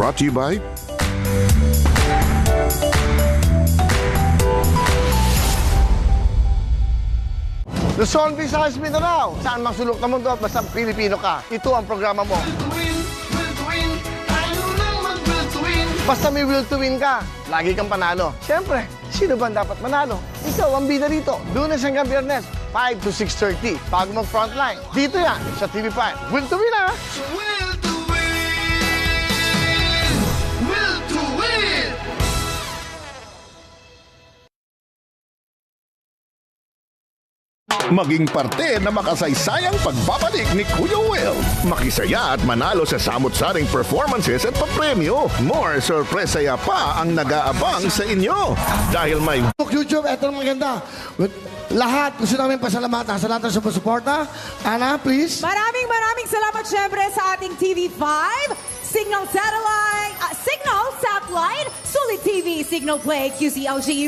Brought to you by Luzon, Visayas, Mindanao. Saan mang sulok ng mundo at basta Pilipino ka, ito ang programa mo. Basta may will to win ka, lagi kang panalo. Siyempre, sino ba dapat manalo? Ikaw ang bida dito. Lunes hanggang Biyernes, 5 to 6:30. Bago mag frontline. Dito yan, sa TV5. Will to win, ha? Will to win! Will to win! maging parte na makasaysayang pagbabalik ni Kuya Will. Makisaya at manalo sa samut-saring performances at papremyo. More sorpresaya pa ang nag-aabang sa inyo. Dahil may YouTube, eto ang maganda. Lahat, gusto namin pasalamatan sa lahat ng sumusuporta. Ana, please. Maraming salamat syempre sa ating TV5, Signal Satellite, Sulit TV, Signal Play, QCLG.